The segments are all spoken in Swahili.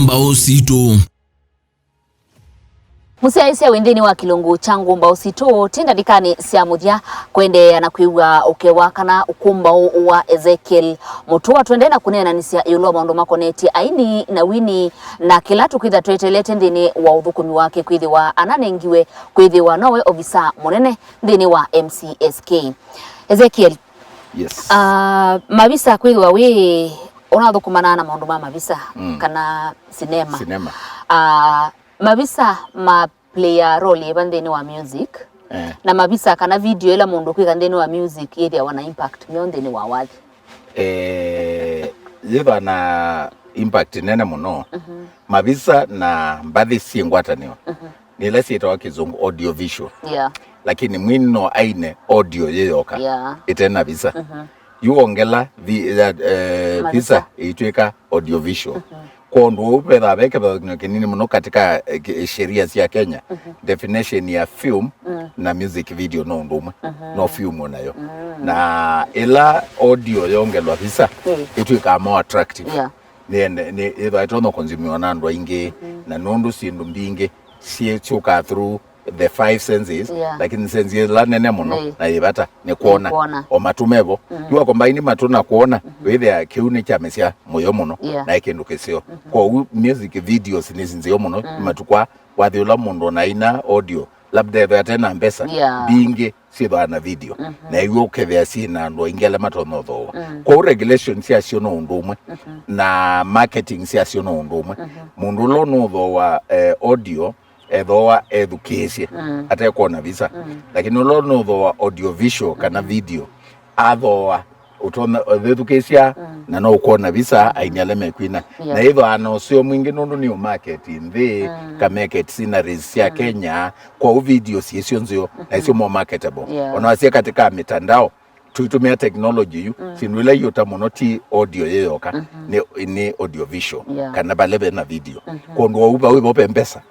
Ngumbau Situ. Musiaisia wendeni wa kilungu cha Ngumbau Situ tinda dikani siamudia kwende na kuiwa ukewa kana ukumbau wa Ezekiel Mutua twende na kunena nisia yulo maondo makoneti aini na wini na kilatu kwitha twetelete ndini wa udhukumi wake kwithi wa ananengiwe kwithi wa Mutua-Ovisaa Munene ndini wa Mcsk. Ezekiel, yes. Mavisa kwithi wa we unathukumana na maondo ma mavisa kana sinema. Mavisa ma player role bandeni wa music na mavisa kana video ila mundu kwika ndeni wa music area wana impact miondeni wa wathi yiva na impact nene muno mavisa na mbathi siengwataniwa nila sieta wa kizungu audio visual lakini mwino aine audio yeyoka itena visa yuongela visa itweka audio visual kondo upetha beke kinini muno katika sheria ya Kenya definition ya film na music video no ndumwe no film nayo na ila audio yongelwa visa itwika more attractive ni either itono consume nandwa inge na nondu sindu mbinge sie chuka through the five senses lakini sense la nene muno na ibata ni kuona o matumevo yuwa kombaini matuna kuona wethe kiuni cha mesia moyo muno na ikindu kisio kwa music videos nizinzio muno matukwa wathiola mundo na ina audio labda tena mbesa binge sitho na video na iwo kethia sina ndo ingela matono tho kwa regulation sia siono undumwe na marketing sia siono undumwe mundu lo no tho wa audio edhoa education ate kuona visa lakini ulono tho audio visual kana video adhoa utona education na no kuona visa ainyale mekwina na hivyo ana sio mwingi nundu ni marketing the ka market sceneries ya Kenya kwa video sio nzio na sio more marketable wanawasia katika mitandao tuitumia technology sinwila yota monoti audio yeyoka ni audio visual kana balebe na video kondo uba pembesa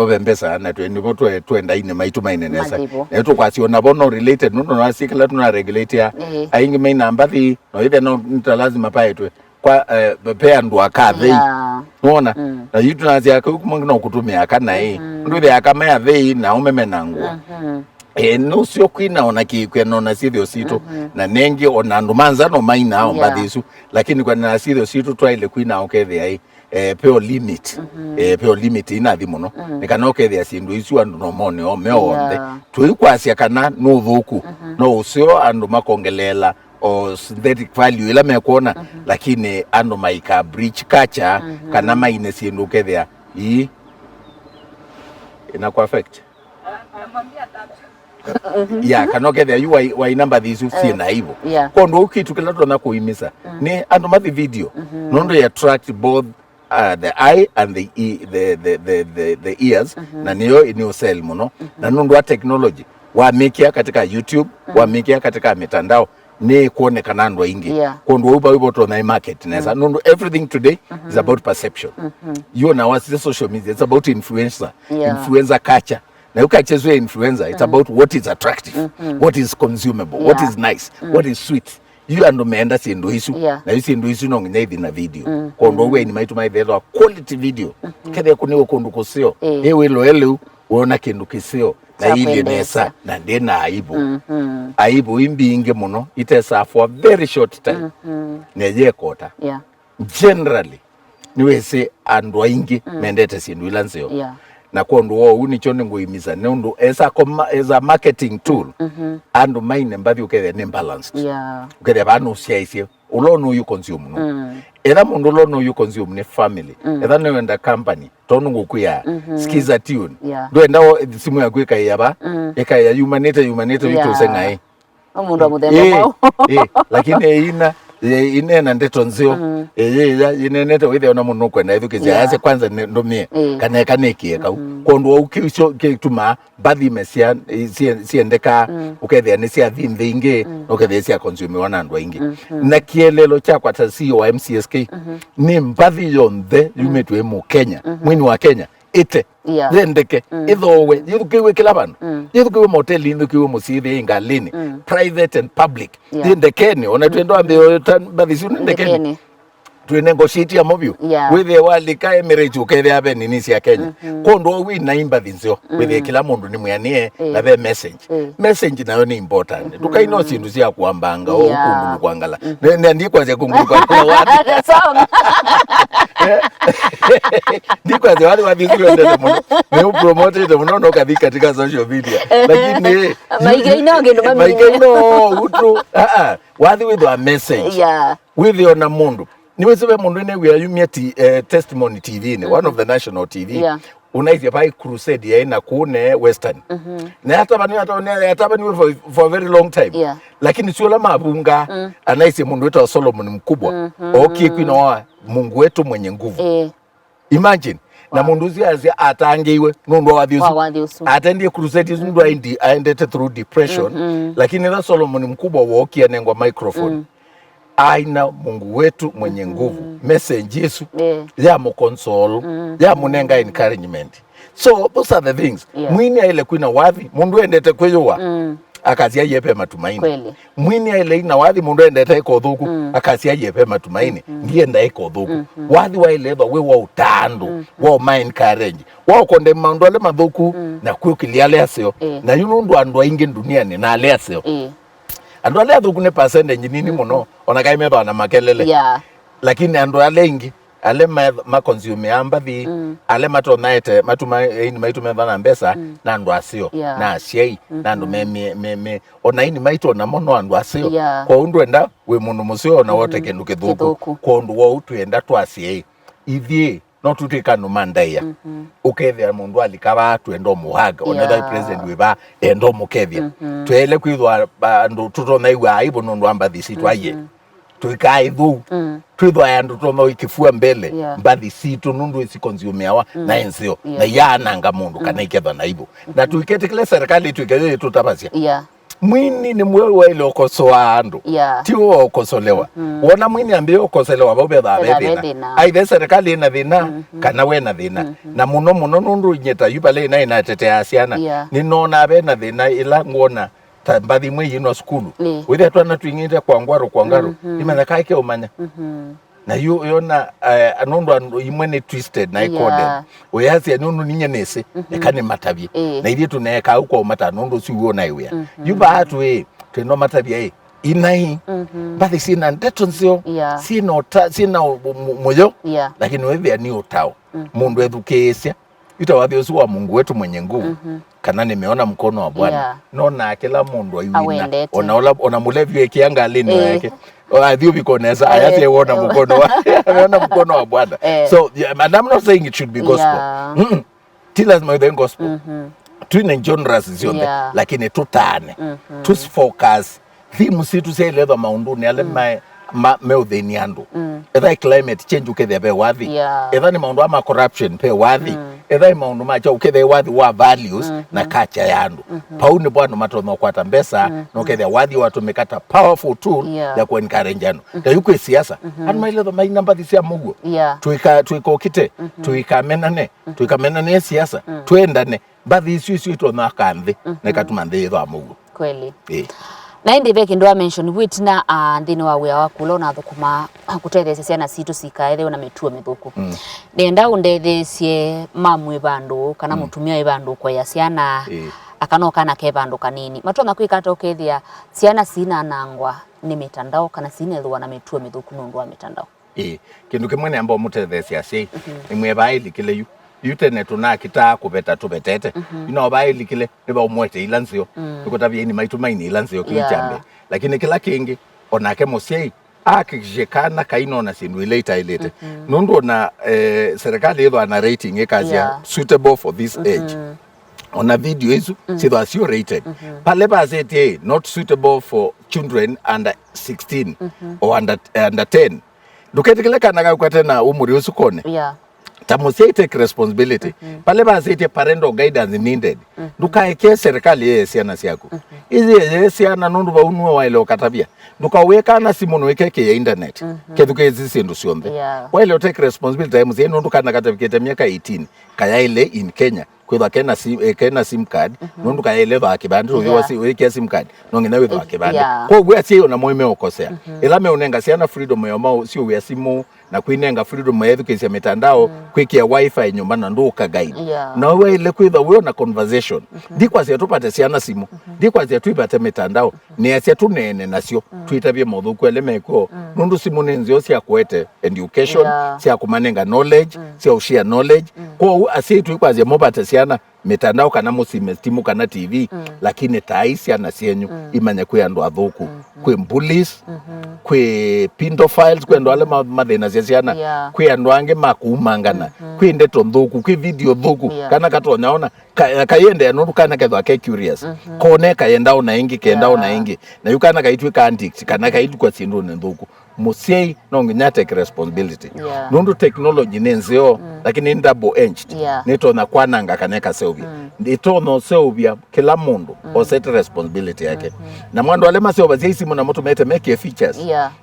pembesa na twenda ine maituma inenesa na to kwasiona bono related no nasikala tuna regulate ya aingi maina ambathi no ile no lazima paetwe kwa pea ndo akadhi unaona na yitu nazia kumangina kutumia kana ndo ile akamaya dhei na umeme nangu no sio kwina ona kikwena sivyo Situ na nengi ona ndumanza no maina au mbadhisu lakini kwa na sivyo Situ twaile kwina okethia peo limit ina thimuno nikanokethia sindu isu andu no mone o meonde tuikwasia kana no thuku no usio andu makongelela o synthetic value ila mekuona lakini andu maika breach culture kana maine sindu kethia ina kwa affect kanoke there you why number these you see na hivyo kondo ukitu kila tuna kuhimisa ni ando mathi video nondo ya attract both the eye and the ears na niyo sell muno na nondo wa technology wa mekia katika YouTube wa mekia katika mitandao ni kuonekana ndo ingi kondo uba to na market nesa nondo everything today is about perception you know what's the social media it's about influencer culture na ukachezwe influencer it's about what is attractive what is consumable what is nice what is sweet you ando meenda sindu hisu na hisu sindu hisu no nginya na video kondo we ni maitu maithethwa quality video kethe kuniwe kundu kusio ewe lo wona kindu kisio na ile nesa na ndena aibu imbinge muno itesa for a very short time neje kota generally niwese ando ingi mendete sindu ilanzio na kondo unicho nguimiza nendo as a marketing tool and maine mbathi ukethe ni balanced ukethe bano siaisio ulono you consume no era mundu ulono you consume ni family era no enda company tonu ngukuya skiza tune ndo enda simu ya kweka yaba ekaya humanity vitu sengai mundu amuthemba lakini inena ndeto nzio inenete withi ona muno kwenda ithukiza yase kwanza ndomie kana kaneki ka kondo ukisho kituma bathi mesia siendeka ukethia ni sia thinge ukethia sia consume wana ndo ingi na kielelo cha kwa tasio wa Mcsk ni mbathi yonthe yumetwe mu Kenya mwini wa Kenya ite ndeke ithowe yithukiwe kila bandu yithukiwe moteli yithukiwe musithi ngalini private and public ndeke ni ona twendo ambe bathi sio ndeke tu negotiate ya mobile with the wali ka Emirates ukethe abe nini cia Kenya kondo wi na imba thinzo with kila mundu ni mwianie na be message nayo ni important tukaino sindu cia kuambanga o kungulu kwangala ndikwa cia kungulu kwa wadi ndikwa cia wadi wadi sio ndio muno ne promote ndio muno no kathi katika social media lakini maigaino utu wadi with a message with your na mundu niwesiwe mundu ne we ayumia testimony TV ne one of the national TV unaizia pai crusade ya ina kune western na hata bani for a very long time lakini sio la mabunga anaisi mundu wetu wa Solomon mkubwa kwino Mungu wetu mwenye nguvu imagine na mundu zia atangeiwe nundu wathiusu atendie crusade nundu aendete through depression lakini na Solomon mkubwa wokia nengwa microphone aina Mungu wetu mwenye nguvu message Yesu ya mu console ya munenga encouragement. So those are the things mwini ile kwina wathi mundu endete kweyowa akazia yepe matumaini mwini ile ina wathi mundu endete iko thuku akazia yepe matumaini ngienda iko thuku wathi wa ile we wa utando wa mind courage wa konde mandu ale mathuku na kwikiliale asio na yunundu andu aingi dunia ni na ale asio andu ale athuku ne percentage nini muno ona kai meba na makelele lakini andu ale ingi ale ma consume ambathi ale matonaete matuma ini maitume bana mbesa na andu asio na asiei na andu me ona ini maito na mono andu asio kwa undu enda we muno musio na wote kendu kithuku kwa undu wo utwenda twasiei ithie no tutikanu mandaya ukethia mundu alikaba twendo muhaga onetha president wiba endo mukethia twele kwithwa andu tutona igwa aibo nundu ambathi Situ aye tuikai thu twithwa andu tutona ikifua mbele mbathi Situ nundu isi consume awa na enzio na yananga mundu kana iketha na ibo na tuikete kile serikali tuikete tutabasia mwini ni mwewe ile okosoa andu tiwo okosolewa wona mwini ambio okosolewa babe thina aithe serikali ina thina kana we na thina na muno nundu nyeta yubale na inatetea asiana ni nona be na thina ila ngona tambathi mwe yino skulu withe twana twingite kwa ngwaro imana kaike umanya na yona anundu imwene twisted na ikode oyasi anundu ninyenese ekane matabye na ithie tuneka uko mata nundu siwo na iwe yuba atwe twino matabye inai bathi sina ndetonzio sina moyo lakini wewe ni utao mundu edukesya itawathi usu wa Mungu wetu mwenye nguvu kana nimeona mkono wa Bwana nona kila mundu ayuina ona mulevi ekianga lino yake adhiu bikoneza ayati wona mkono wa Bwana so and I'm not saying it should be gospel till as my gospel twine genres zionde lakini tutane tusfocus theme Situ seletha maunduni ale meutheni andu etha climate change ukethe be wathi etha ni maundu ama corruption pe wathi etha maundu macha ukethe wathi wa values na culture ya andu pauni bwana matono kwata mbesa no ukethe wathi watu mekata powerful tool ya ku encourage andu ta yuko siasa anu maile mai namba thisia mugo tuikokite tuikamenane siasa tuendane bathi isu to na kanthi na katuma nditho mugo kweli na indi beki ndo mention witna ndini wa wea wakula na thukuma kutethesia ciana Situ sikaethe na metuo mithuku ndenda undethesie mamwe bandu kana mutumia we bandu kwa ya ciana akanoka na ke bandu kanini matona kwikata ukethia ciana sina nangwa ni mitandao kana sina thwa na metuo mithuku nundu wa mitandao kindu kimwe ni ambao mutethesia ci imwe baili kile yu yutene tuna kita kubeta tubetete ino baili kile niba umwete ilanzio tukotabye ni maitumaini ilanzio kilichambe lakini kila kingi onake mosiei akijekana kaino na sindu ilete nundu na serikali ilo ana rating ekazia suitable for this age on a video isu sido asio rated pale bazete not suitable for children under 16 or under 10 duketikile kana kwate na umuri usukone tamusia take responsibility pale bazete parental guidance needed dukaeke serikali yesiana siako izi yesiana nundu baunwa wa ile okatabia dukaweka na simu wekeke ya internet keduke izi sindu sionde wale take responsibility tamusia nundu kana katabikete miaka 18 kaya ile in Kenya kwetha kena sim card nundu kaya ile ba kibandi wasi weke sim card nongena wetha kibandi kwa gwe asio na moime okosea ila me unenga siana freedom ya mao sio ya simu na kuinenga freedom ya education ya mitandao kwikia wifi nyumba na nduka guide na wewe ile kwitha wewe na conversation ndikwa cia tupate ciana simu ndikwa cia tuipate mitandao ni acia tunene nacio tuitabie mothuku ele meko nundu simu nenzio cia kwete education cia kumanenga knowledge cia share knowledge kwa acia tuikwa cia mobate ciana mitandao kana musime timu kana TV lakini taisia na cienyu imanya kwi andu athuku kwi bullies kwi pedophiles kwi andu ale mathina cia ciana kwi andu ange makumangana kwi ndeto nthuku kwi video thuku kana katonyaona kayende no kana kethwa ke curious kone kayenda ona ingi kenda ona ingi na yukana kaitwe addict kana kaitu kwa sindu nthuku musiei no nginya take responsibility nundu technology nenzio lakini double edged nito na kwananga kaneka selvia ndito no selvia kila mundu osete responsibility yake na mwandu ale masio bazia simu na moto mete make features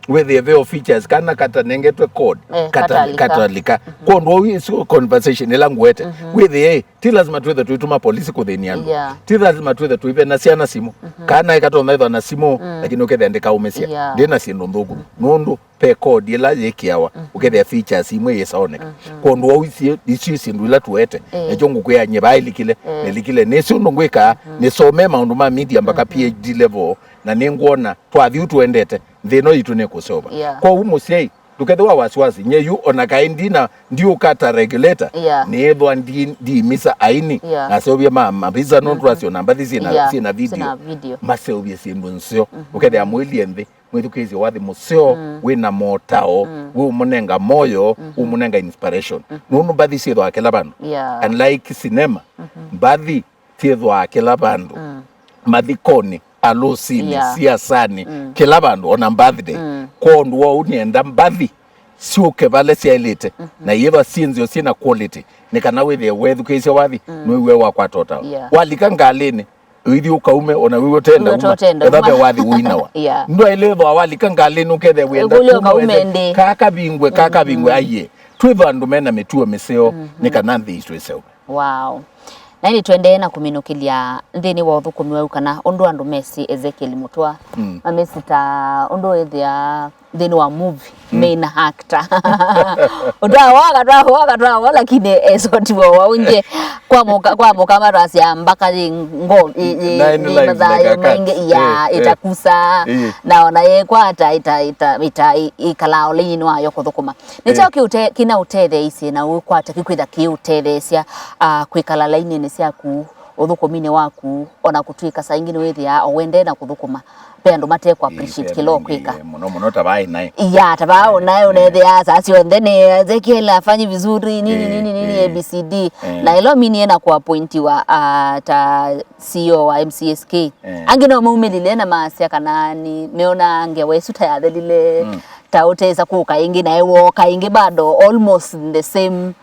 with the veil features kana kata nengetwe code katalika kondo hizo conversation elangu wete with the ti lazima tuwe tuituma polisi kuthenia ti lazima tuwe tuive na siana simu kana ikatonda na simu lakini ukethendeka umesia ndina sindu nthuku nundu pe code ila yekiawa ukethe features imwe yesaoneka kondo wisi isi sindu ila tuwete ejongu kwa nyebaili kile nelikile nesu ndongweka nisome maundu ma media mpaka PhD level na ninguona twathi tuendete thino yitu ne kusoba kwa umusiei tukethwa wasiwasi nyeyu ona kaindina ndio kata regulator ni edwa ndi misa aini na sobia mabiza non ratio namba sina video masobia simbunso ukethe amwili ende mwithukezi wathi musio wina motao we munenga moyo umunenga inspiration nunu bathi sithwa kila bandu unlike cinema bathi sithwa kila bandu mathikoni alusini siasani kila bandu ona birthday kondu wa unienda mbathi siuke vale siailite na yeva sinzio sina quality nikana wethe wethukezi wathi nwiwe wakwa tota walika ngalini withi ukaume ona wiwe tenda ethabe wathi winawa ndo iletho walika ngalini ukethe wenda kaka bingwe aye twitho andu mena mitua miseo nikana nthistwe seo na ni twende na kuminukilia ndini wa uthukumi wa kana undu andu Messi Ezekiel Mutua Messi ta undu ethia ndini wa movie main actor udawaga lakini esoti wa unje kwa moka marasi ambaka ngo mazayo mengi ya itakusa naona ye kwata ita ikalao lini wayo kuthukuma nicho kina uthethe isi na ukwata kikwitha kiuthethe cia kwikala laini ni ciaku uthukumine waku ona kutwika saa ingine wethia owende na kuthukuma pendo mate kwa appreciate kilo kwika muno tabai naye tabao naye unethia sasa ndene Ezekiel afanyi vizuri nini ABCD na ilo mini ena kwa pointi wa ta CEO wa Mcsk angino muumilile na masia kanani meona angewesuta ya delile tauteza kuka ingi na ewo kaingi bado almost the same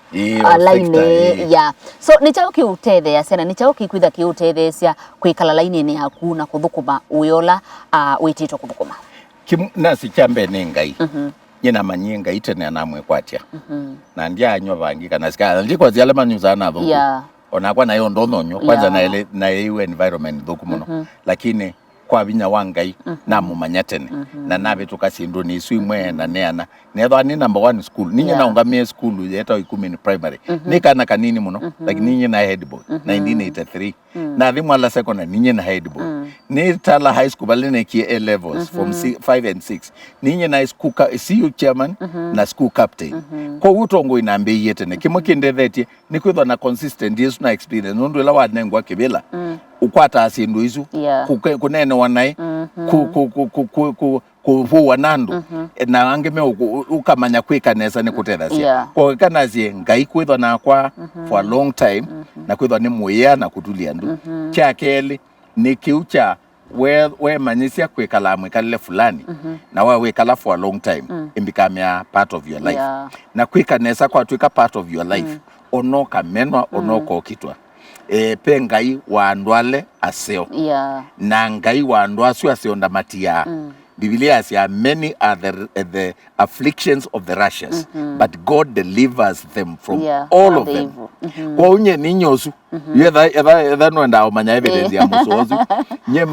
line so nichao kiuthethe ya sena nichao kikwitha kiuthethe cia kwikala line ni yaku na kuthukuma uyola witito kuthukuma nasi chambe ni ngai nyina manyie ngai tene namwe kwatia na ndia anywa vangi kana sika ndiko ziale manyuza na thuku ona kwa nayo ndononyo kwanza na iwe environment thuku muno lakini kwa binya wangai na mumanyatene na nabe tukasindu ni swimwe na neana netho ni number 1 school ninyi na ungamie school yeta 10 primary ni kana kanini muno lakini ninyi na head boy 1983 na thimu ala secondary ninyi na head boy ni tala high school balene ki A levels from 5 and 6 ninyi na school CU chairman na school captain kwa utongo inambe yetene kimukindetheti ni kwitha na consistent yesu na experience nundu ila wanengwa kibila ukwata asindu isu kunene wanai ku wanandu na angeme ukamanya kwikanesa ni kutethasia kwa kanazie ngai kwitha na kwa for a long time na kwitha ni muya na kutulia ndu cha keli ni kiucha we manyisia kwikala mwikale fulani na wewe wikala for a long time become a part of your life na kwikanesa kwa twika part of your life onoka menwa onoko kitwa pe ngai wa ndwale aseo na ngai wa ndwasu aseo ndamatia Biblia says many are the afflictions of the righteous but God delivers them from all of them kwa unye ninyosu yetha no ndao manya evidence ya musozu nye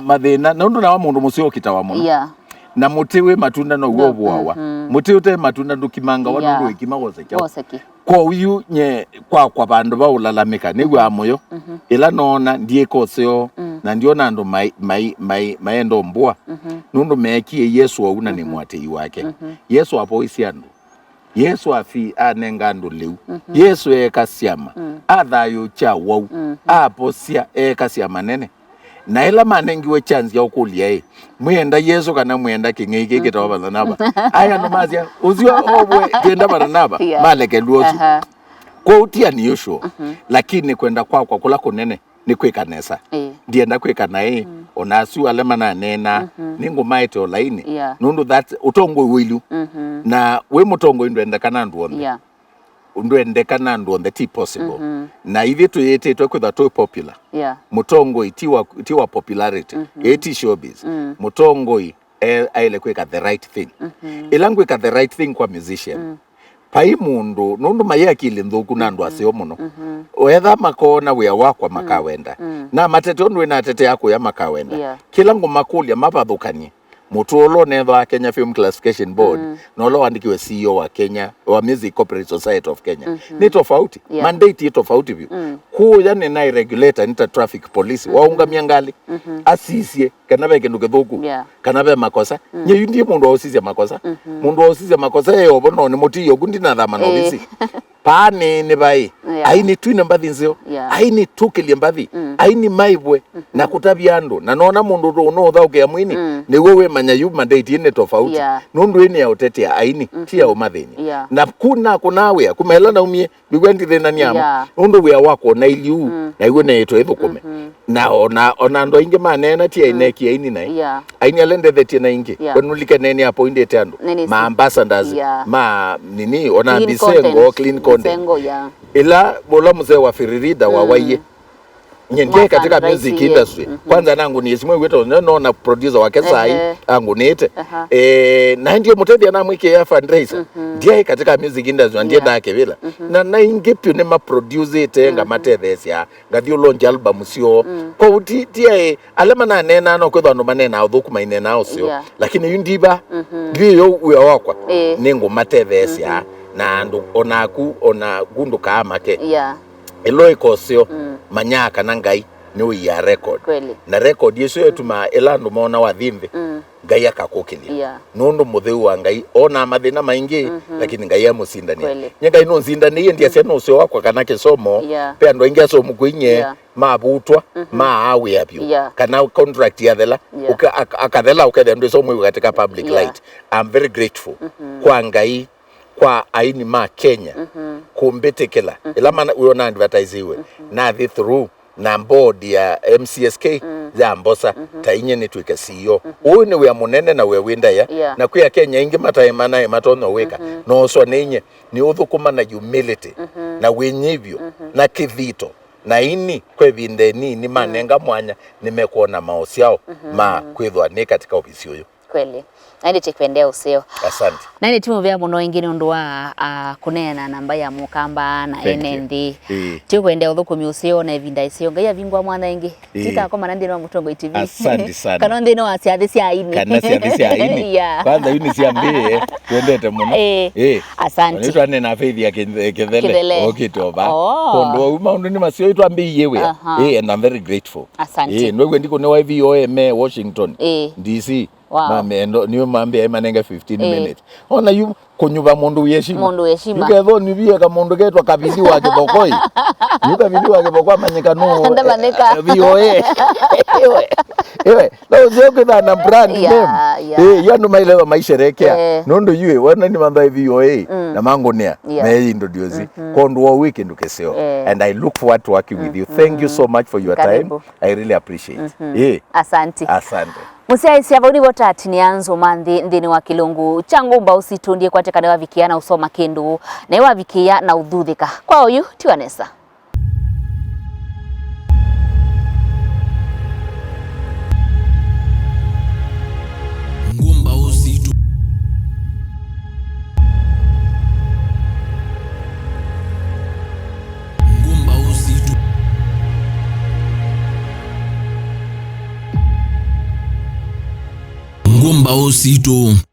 mathina na ndu na wa mundu musio kitawa muno na mutiwe matunda no wo bwawa mutiwe te matunda ndukimanga wano ndo ikimagose kyo ko uyu nye kwa bandu baulalamika nigwa amoyo ila nona ndiye koseo na ndiona ndo maendo mbwa nundu mekie Yesu wauna ni mwatei wake Yesu apo isiandu Yesu afi anengandu liu Yesu ekasiama athayo cha wau aposia ekasiama nene na ila manengiwe chance ya ukulia mwenda Yesu kana mwenda king'iki kitawa banaba aya no mazia uzio obwe tenda banaba maleke luosu kwa utia ni yosho lakini kwenda kwa kula kunene ni kwekanesa ndienda kwekana onasu alemana nena ningo maite olaini nundu that utongo wilu na we mutongo ndenda kana nduonde ndwende kana nduonde ti possible na hivi tu yete to kwetha to popular mutongo itiwa popularity eti showbiz mutongo aile kweka the right thing ilangwe ka the right thing kwa musician pai mundu nundu maye akili nthuku na ndu asio muno wetha makona wia wakwa makawenda na matete ondu na tete yako ya makawenda kila ngoma kulia mapathukanie mutuolo netho wa Kenya Film Classification Board no lo andikiwe CEO wa Kenya wa Music Corporate Society of Kenya ni tofauti mandate ni tofauti view kuya ni na regulator nita traffic police waunga miangali asisie kanabe kindu kithuku kanabe makosa nye ndi mundu osisia makosa mundu osisia makosa yo bono ni mutiyo gundi na thamana obisi pane ni bai aini twine mbathi nzio aini tukili mbathi aini maibwe na kutabiando na nona mundu no thauke mwini ni wewe manya yu mandate ine tofauti nundu ine ya otetea aini tia umathini na kunawe kumela na umie bigwendi thena nyama nundu wea wako na iliu na iwe na eto ethukume na ona ndo inge manena tia ineki aini nai aini alende theti na inge kwenulike nene hapo inde tando ma ambassadors ma nini ona bisengo clean content ila bola mzee wa firirida wa waye nyende katika music industry kwanza nangu ni esimwe weto na producer wake sai angu nite na ndio mutedia na mwike ya fundraiser ndiye katika music industry ndiye ndake bila na ingepyo ne ma produce tenga matethesia ngathio launch album sio kwa utie alema na nena no kwetha ndo manena uthuku mainena osio lakini yundiba ndio uya wakwa ningo matethesia na ndo ona gundu kama ke eloi kosio manyaka na ngai ni uya record na record yesu etuma elando mona wa thimbe ngai akakukili nundu mutheu wa ngai ona mathina maingi lakini ngai amusindania ngai no nsindania ndia sena ucio wakwa kana kisomo pe ando ingia so mukwinye mabutwa maawe apyo kana contract ya thela akathela ukethe ndo so mwe katika public light. I'm very grateful kwa ngai kwa aini ma Kenya kumbetekela ila mana uona advertise na the through na board ya Mcsk ya mbosa tainye ni twika CEO uyu ni we munene na we winda ya na kuya Kenya ingi mataimana matono weka no so nenye ni uthukuma na humility na wenyivyo na kivito na ini kwe vinde ni manenga mwanya nimekuona maosiao ma kwithwa ni katika ofisi uyu kweli naende chikwendea useo asante naende timu vya muno ingine undu wa kunena namba ya mukamba na NND chikwendea uthukumi useo na evinda iseo ngai avingwa mwana ingi tika kwa manandi no mutongo TV asante sana kana ndi no asiathi cia ini kana siathi cia ini kwanza yuni ciambie twendete muno asante nitwa nena faith ya kithele okitoba kondo uma undu ni masio itwambiye we and I'm very grateful asante no ndiko ne wa VOM Washington DC mame ndo niwe mambe manenga 15 minutes ona yu kunyuba mundu yeshima yukevo nibie ka mundu ketwa kabili wake bokoi yuka kabili wake bokwa manyeka no VOA ewe leo sio kwa na brand name yanu maile wa maisherekea nondo yue wana ni manda VOA na mango nia me introduce kondo wa weekend ukeseo and I look forward to working with you. Thank you so much for your time. I really appreciate asante Musia vaudi wotati ni anzo manthi ndini wa kilungu cha Ngumbau Situ ndiye kwateka na wavikia na usoma kindu na wavikia na uthuthika kwa uyu tiwanesa Ngumbau Situ Ngumbau Situ Ngumbau Ngumbau Situ.